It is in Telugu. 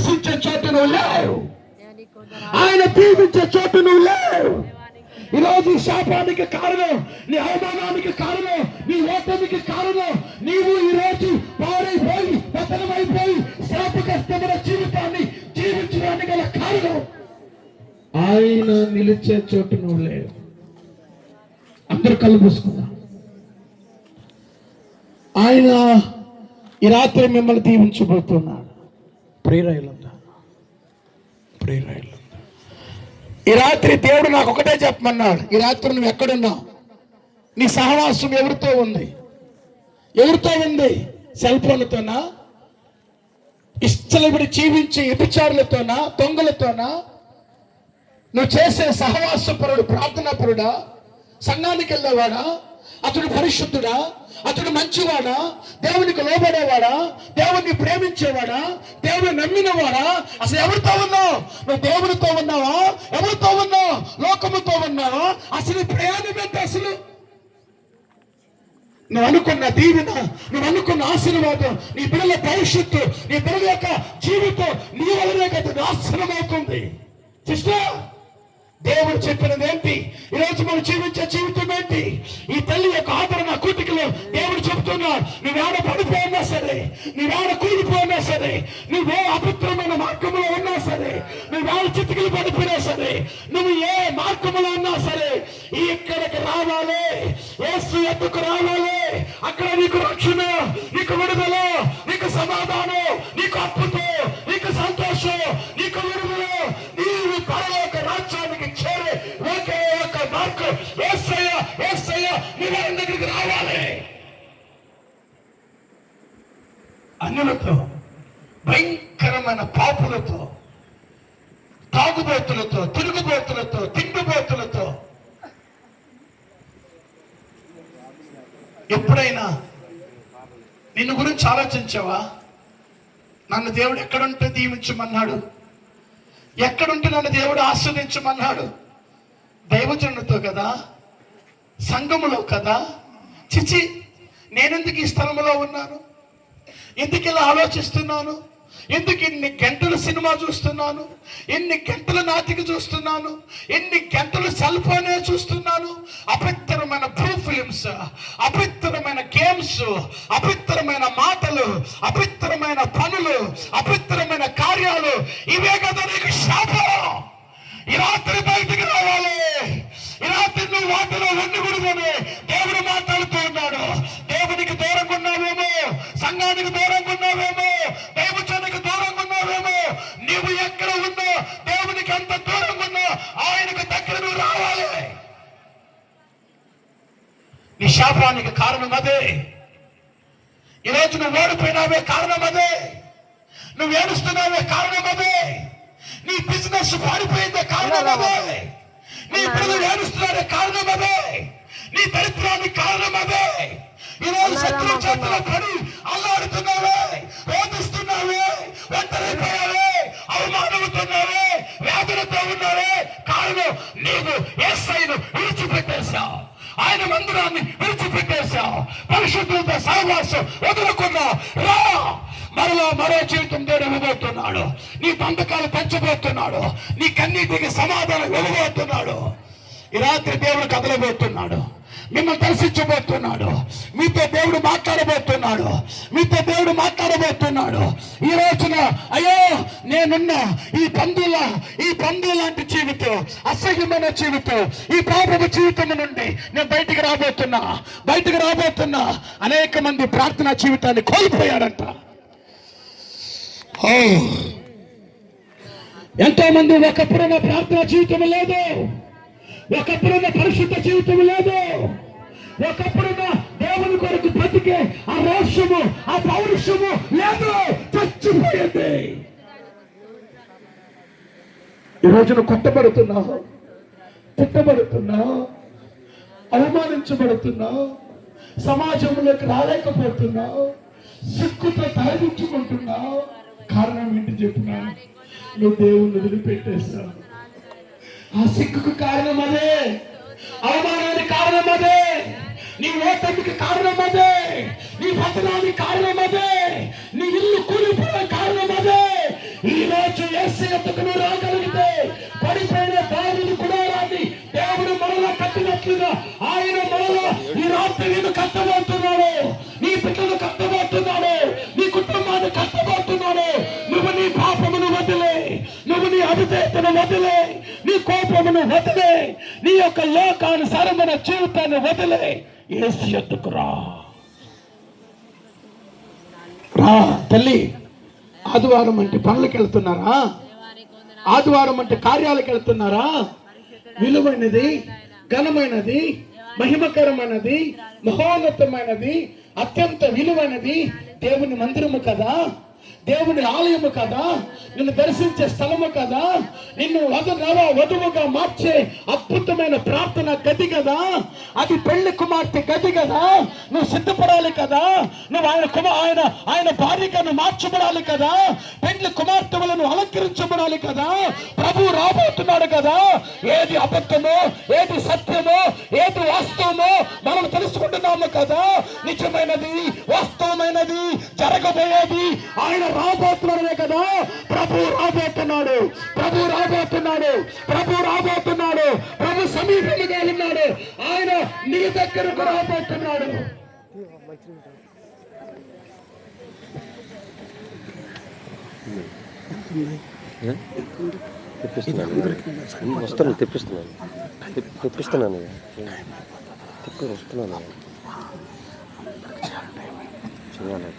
ఆశించే చోటు నువ్వు లేవు, ఆయన దీవించే చోటు నువ్వు లేవు. ఈరోజు శాపానికి కారణం, నీ అవమానానికి కారణం, నీ ఓటమికి కారణం నీవు ఈరోజు పాడైపోయి పతనమైపోయి శాపగ్రస్తమైన జీవితాన్ని జీవించడానికి గల కారణం ఆయన నిలిచే చోటు నువ్వు లేవు. అందరూ కళ్ళు మూసుకుందాం. ఆయన ఈ రాత్రి మిమ్మల్ని దీవించబోతున్నాడు. ప్రేరాయిలంతా ఈ రాత్రి దేవుడు నాకు ఒకటే చెప్పమన్నాడు. ఈ రాత్రి నువ్వు ఎక్కడున్నావు? నీ సహవాసం ఎవరితో ఉంది? ఎవరితో ఉంది? సెల్ ఫోన్లతోనా? ఇష్టలబడి జీవించే వ్యభిచారులతోనా? దొంగలతోనా? నువ్వు చేసే సహవాసపరుడు ప్రార్థనాపరుడా? సంఘానికి వెళ్ళేవాడా? అతడు పరిశుద్ధుడా? అతడు మంచివాడా? దేవునికి లోబడేవాడా? దేవుణ్ణి ప్రేమించేవాడా? దేవుని నమ్మినవాడా? అసలు ఎవరితో ఉన్నావు? నువ్వు దేవునితో ఉన్నావా? ఎవరితో ఉన్నావు? లోకముతో ఉన్నావా? అసలు ప్రయాణం ఏంటి? అసలు నువ్వు అనుకున్న దీవెన, నువ్వు అనుకున్న ఆశీర్వాదం, నీ బిడ్డల భవిష్యత్తు, నీ బిడ్డల యొక్క జీవితం నీ వలనే కదా నాశనం అవుతుంది. సిస్టర్, దేవుడు చెప్పినది ఏంటి? ఈరోజు మనం జీవించే జీవితం ఏంటి? ఈ తల్లి యొక్క ఆదరణ కూటికలో దేవుడు చెబుతున్నాడు, నువ్వేడ పడిపోయినా సరే, నువ్వేడ కూలిపోయినా సరే, నువ్వే అపవిత్రమైన మార్గంలో ఉన్నా సరే, నువ్వేడ చితికిలు పడిపోయినా సరే, నువ్వు ఏ మార్గంలో ఉన్నా సరే, ఇక్కడికి రావాలి. యేసు ఎద్దుకు రావాలి. అక్కడ నీకు రక్షణ, నీకు విడుదల, నీకు సమాధానం, నీకు అప్పుతో, నీకు సంతోషం, నీకు విడుదల, నీవు పరలోక రాజ్యానికి చేరే ఒకే ఒక మార్గం యేసయ్య. యేసయ్య నీ వారి దగ్గరికి రావాలి. అన్యులతో, భయంకరమైన పాపులతో, తాగుబోతులతో, తిరుగుబోతులతో, తిండిబోతులతో ఎప్పుడైనా నిన్ను గురించి ఆలోచించావా? నన్ను దేవుడు ఎక్కడుంటే దీవించమన్నాడు, ఎక్కడుంటే నన్ను దేవుడు ఆస్వాదించమన్నాడు? దైవజనుడితో కదా, సంఘములో కదా. చిచి, నేనెందుకు ఈ స్థలంలో ఉన్నాను? ఎందుకు ఇలా ఆలోచిస్తున్నాను? ఎందుకు ఇన్ని గంటలు సినిమా చూస్తున్నాను? ఎన్ని గంటలు నాటిక చూస్తున్నాను? ఎన్ని గంటలు సెల్ ఫోనే చూస్తున్నాను? అపవిత్రమైన బ్లూ ఫిలిమ్స్, అపవిత్రమైన గేమ్స్, అపవిత్రమైన మాటలు, అపవిత్రమైన పనులు, అపవిత్రమైన కార్యాలు, ఇవే కదా నీకు శాపం. ఈ రాత్రి బయటికి రావాలి. ఈ రాత్రి నువ్వు వాటిలో ఉండకూడదని దేవుడు మాట్లాడుతూ ఉన్నాడు. దేవునికి దూరంగా ఉన్నావేమో, సంఘానికి దూరంగా ఉన్నావేమో, దైవజనానికి దూరంగా ఉన్నావేమో. నీవు ఎక్కడ ఉన్నా, దేవునికి ఎంత దూరంగా ఉన్నా, ఆయనకు దగ్గర నువ్వు రావాలి. నీ శాపానికి కారణం అదే. ఈరోజు నువ్వు ఓడిపోయినావే కారణం అదే. నువ్వు ఏడుస్తున్నావే కారణం అదే. నీ బిజినెస్ పాడిపోయిందే కారణం అదే. నీ పిల్లలు ఏడుస్తున్నాడే కారణం అదే. నీ దరిద్రానికి కారణం అదే. ఈరోజు శత్రువు చేతుల పడి అల్లాడుతున్నావే, రోధిస్తున్నావే, ఒంటరైపోయావే, అవమానవుతున్నావే, వ్యాధులతో ఉన్నావే. కారణం నీవు యేసయ్యను విడిచిపెట్టేశావు, ఆయన మందిరాన్ని విడిచిపెట్టేశావు, పరిశుద్ధులతో సహవాసం వదులుకున్నావు. రా, మరలా మరో జీవితం దేవుడు ఇవ్వబోతున్నాడు. నీ బంధకాలు పెంచబోతున్నాడు. నీ కన్నీటికి సమాధానం ఇవ్వబోతున్నాడు. ఈ రాత్రి దేవుడు కదలబోతున్నాడు. మిమ్మల్ని దర్శించబోతున్నాడు. మీతో దేవుడు మాట్లాడబోతున్నాడు. మీతో దేవుడు మాట్లాడబోతున్నాడు. ఈ రోజున అయ్యో నేనున్న ఈ పందుల లాంటి జీవితం, అసహ్యమైన జీవితం, ఈ పాపపు జీవితం నుండి నేను బయటికి రాబోతున్నా. అనేక మంది ప్రార్థనా జీవితాన్ని కోల్పోయారంట. ఎంతో మంది ఒకప్పుడున్న ప్రార్థనా జీవితం లేదు, ఒకప్పుడున్న పరిశుద్ధ జీవితం లేదు, ఒకప్పుడున్న దేవుని కొరకు బ్రతికే ఆ రోషము, ఆ పౌరుషము లేదు, చచ్చిపోయింది. ఈ రోజున కొట్టబడుతున్నావు, తిట్టబడుతున్నావు, అవమానించబడుతున్నావు, సమాజంలోకి రాలేకపోతున్నావు, సిక్కుతో తలదించుకుంటున్నావు. కారణం ఏంటి చెప్తున్నాను? నువ్వు దేవుణ్ణి వదిలిపెట్టేస్తావు. ఆ సిక్కుకు కారణం అదే, అవమానానికి కారణం అదే, నీ ఓటమికి కారణం అదే, నీ పతనానికి కారణం అదే, నీ ఇల్లు కూలిపోయే కారణం అదే. ఈ రోజు యేసు యొద్దకు నువ్వు రాగలిగితే పడిపోయిన దావీదు గుడారాన్ని దేవుడు మనలో కట్టినట్లుగా ఆయన మనలో ఈ రాత్రి నేను కట్టబోతున్నాడు, నీ బిడ్డను కట్టబోతున్నాడు, నీ కుటుంబాన్ని కట్టబోతున్నాడు. నువ్వు నీ పాపమును వదిలే, నువ్వు నీ అవిధేయతను వదిలే, నీ కోపమును వదిలే, నీ యొక్క లోకానుసారమైన జీవితాన్ని వదిలే యేసు యొద్దకు రా. తల్లి, ఆదివారం అంటే పనులకు వెళ్తున్నారా? ఆదివారం అంటే కార్యాలకు వెళ్తున్నారా? విలువైనది, ఘనమైనది, మహిమకరమైనది, మహోన్నతమైనది, అత్యంత విలువైనది దేవుని మందిరము కదా, దేవుని ఆలయము కదా, నిన్ను దర్శించే స్థలము కదా, నిన్ను వధువుగా మార్చే అద్భుతమైన ప్రార్థన గది కదా, అది పెళ్లి కుమార్తె గది కదా. నువ్వు సిద్ధపడాలి కదా, నువ్వు ఆయన భార్యగా మార్చబడాలి కదా, పెళ్లి కుమార్తెలను అలంకరించబడాలి కదా. ప్రభు రాబోతున్నాడు కదా. ఏది అబద్ధమో, ఏది సత్యమో, ఏది వాస్తవమో మనం తెలుసుకుంటున్నాము కదా. నిజమైనది, వాస్తవమైనది, జరగబోయేది ఆయన రాబోతున్నాడే కదా. ప్రభు రాబోతున్నాడు, ప్రభు రాబోతున్నాడు, ప్రభు రాబోతున్నాడు, ప్రభు సమీపంగా ఉన్నాడు, ఆయన నీ దగ్గరకు రాబోతున్నాడు. వస్తున్నాను, తెప్పిస్తున్నాను వస్తున్నాను చేయాలి.